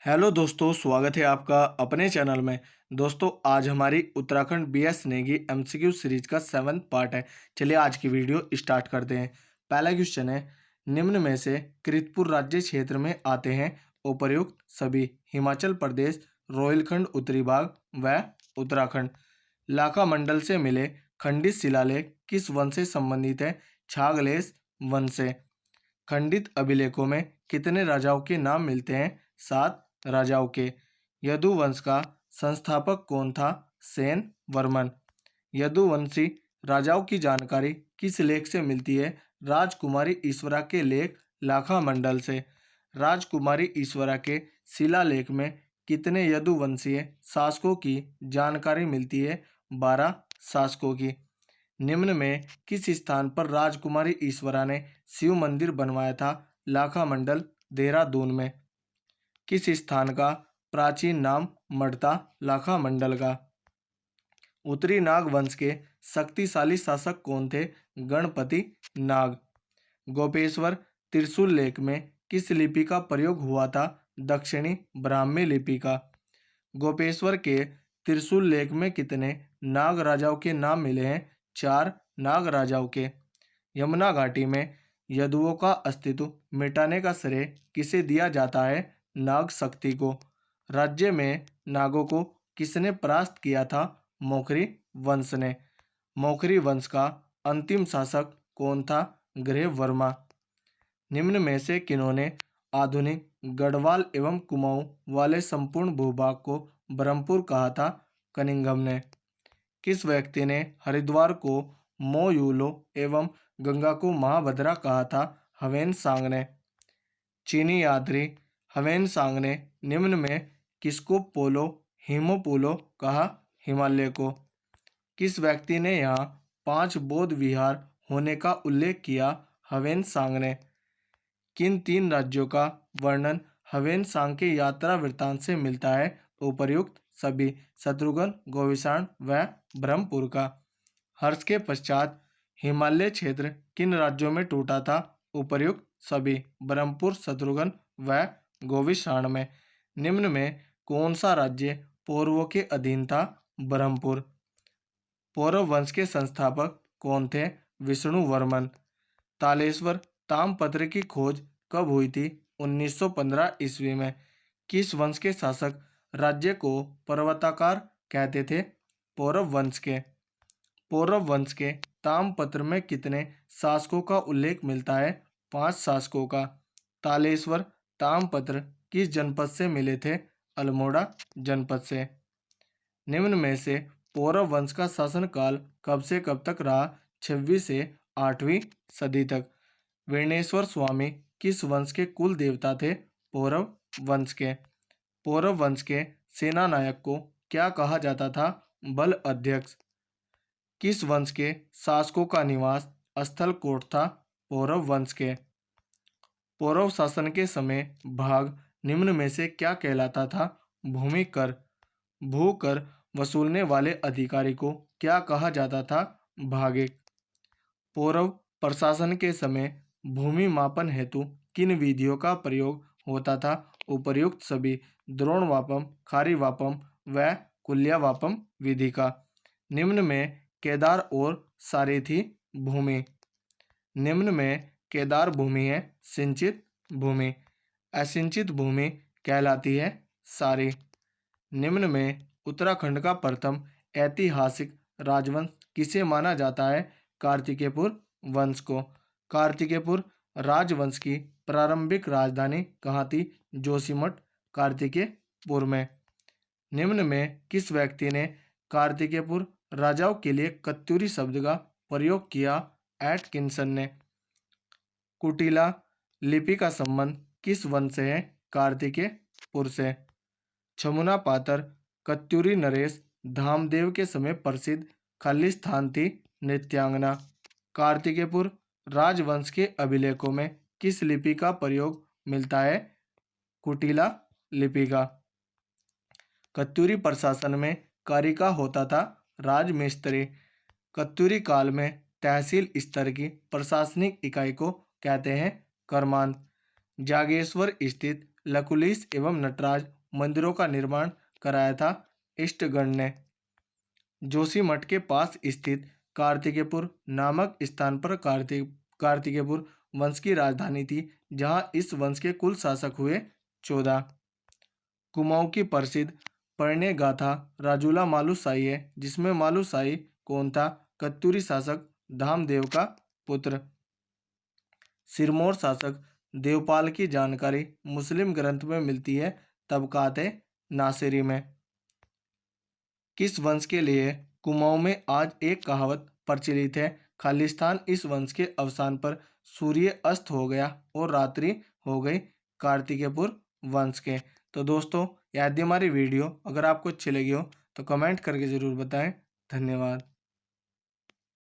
Hello दोस्तों, स्वागत है आपका अपने चैनल में। दोस्तों, आज हमारी Uttarakhand BS Negi MCQ series का 7वां पार्ट है। चलिए आज की वीडियो स्टार्ट करते हैं। पहला क्वेश्चन है, निम्न में से किरतपुर राज्य क्षेत्र में आते हैं उपर्युक्त सभी? हिमाचल प्रदेश, रोहिलखंड उत्तरी भाग व उत्तराखंड। लाखा मंडल से मिले खंडित शिलालेख किस वन से संबंधित है? छागलेस वन से। खंडित अभिलेखों में कितने राजाओं के नाम मिलते हैं? 7 राजाओं के। यदुवंश का संस्थापक कौन था? सेन वर्मन। यदुवंशी राजाओं की जानकारी किस लेख से मिलती है? राजकुमारी ईश्वरा के लेख लाखा मंडल से। राजकुमारी ईश्वरा के शिलालेख में कितने यदुवंशीय शासकों की जानकारी मिलती है? 12 शासकों की। निम्न में किस स्थान पर राजकुमारी ईश्वरा ने शिव मंदिर बनवाया था? लाखा मंडल, देहरादून में। किस स्थान का प्राचीन नाम मठ था? लाखा मंडल का। उत्तरी नाग वंश के शक्तिशाली शासक कौन थे? गणपति नाग। गोपेश्वर त्रिशूल लेख में किस लिपि का प्रयोग हुआ था? दक्षिणी ब्राह्मी लिपि का। गोपेश्वर के त्रिशूल लेख में कितने नाग राजाओं के नाम मिले हैं? 4 नाग राजाओं के। यमुना घाटी में यदुओं का अस्तित्व मिटाने का श्रेय किसे दिया जाता है? नाग शक्ति को। राज्य में नागों को किसने परास्त किया था? मोखरी वंश ने। मोखरी वंश का अंतिम शासक कौन था? ग्रह वर्मा। निम्न में से किन्होंने आधुनिक गढ़वाल एवं कुमाऊं वाले संपूर्ण भूभाग को ब्रह्मपुर कहा था? कनिंघम ने। किस व्यक्ति ने हरिद्वार को मोयूलो एवं गंगा को महाभद्रा कहा था? हवेन सांग ने। चीनी यात्री हवेन सांग ने निम्न में किसको पोलो हिमोपोलो कहा? हिमालय को। किस व्यक्ति ने यहाँ 5 बौद्ध विहार होने का उल्लेख किया? हवेन सांग ने। किन 3 राज्यों का वर्णन हवेन सांग के यात्रा वृत्तांत से मिलता है? उपर्युक्त सभी। शत्रुघ्न, गोविषाण व ब्रह्मपुर का। हर्ष के पश्चात हिमालय क्षेत्र किन राज्यों में टूटा था? उपर्युक्त सभी। ब्रह्मपुर, शत्रुघ्न व गोविषाण में। निम्न में कौन सा राज्य पौरवों के अधीन था? ब्रह्मपुर। पौरव वंश के संस्थापक कौन थे? विष्णु वर्मन। तालेश्वर ताम्रपत्र की खोज कब हुई थी? 1915 ईस्वी में। किस वंश के शासक राज्य को पर्वताकार कहते थे? पौरव वंश के। पौरव वंश के ताम्रपत्र में कितने शासकों का उल्लेख मिलता है? 5 शासकों का। तालेश्वर ताम्रपत्र किस जनपद से मिले थे? अल्मोड़ा जनपद से। निम्न में से पौरव वंश का शासनकाल कब से कब तक रहा? 26वीं से 8वीं सदी तक। वीणेश्वर स्वामी किस वंश के कुल देवता थे? पौरव वंश के। पौरव वंश के सेना नायक को क्या कहा जाता था? बल अध्यक्ष। किस वंश के शासकों का निवास स्थल कोट था? पौरव वंश के। पौरव शासन के समय भाग निम्न में से क्या कहलाता था? भूमि कर। भूकर वसूलने वाले अधिकारी को क्या कहा जाता था? भागिक। पौरव प्रशासन के समय भूमि मापन हेतु किन विधियों का प्रयोग होता था? उपर्युक्त सभी। द्रोणवापम, खारीवापम व कुल्यावापम विधि का। निम्न में केदार और सारथी भूमि। निम्न में केदार भूमि है सिंचित भूमि। असिंचित भूमि कहलाती है सारी। निम्न में उत्तराखंड का प्रथम ऐतिहासिक राजवंश किसे माना जाता है? कार्तिकेयपुर वंश को। कार्तिकेयपुर राजवंश की प्रारंभिक राजधानी कहाँ थी? जोशीमठ, कार्तिकेयपुर में। निम्न में किस व्यक्ति ने कार्तिकेयपुर राजाओं के लिए कत्यूरी शब्द का प्रयोग किया? एटकिंसन ने। कुटिला लिपि का संबंध किस वंश से है? कार्तिकेयपुर से। छमुना पातर कत्यूरी नरेश धामदेव के समय प्रसिद्ध खालिस्तान थी नृत्यांगना। कार्तिकेयपुर राजवंश के अभिलेखों में किस लिपि का प्रयोग मिलता है? कुटिला लिपि का। कत्यूरी प्रशासन में कारिका होता था राजमिस्त्री। कत्यूरी काल में तहसील स्तर की प्रशासनिक इकाई को कहते हैं कर्मान। जागेश्वर स्थित लकुलिश एवं नटराज मंदिरों का निर्माण कराया था इष्टगण ने। जोशीमठ के पास स्थित कार्तिकेयपुर नामक स्थान पर कार्तिकेयपुर वंश की राजधानी थी, जहां इस वंश के कुल शासक हुए 14। कुमाऊं की प्रसिद्ध पढ़ने गाथा राजूला मालुशाही है, जिसमें मालुशाही कौन था? कत्यूरी शासक धामदेव का पुत्र। सिरमौर शासक देवपाल की जानकारी मुस्लिम ग्रंथ में मिलती है तबकात नासिरी में। किस वंश के लिए कुमाऊं में आज एक कहावत प्रचलित है? खालिस्तान इस वंश के अवसान पर सूर्य अस्त हो गया और रात्रि हो गई कार्तिकेयपुर वंश के। तो दोस्तों, यदि हमारी वीडियो अगर आपको अच्छी लगी हो तो कमेंट करके ज़रूर बताएं। धन्यवाद।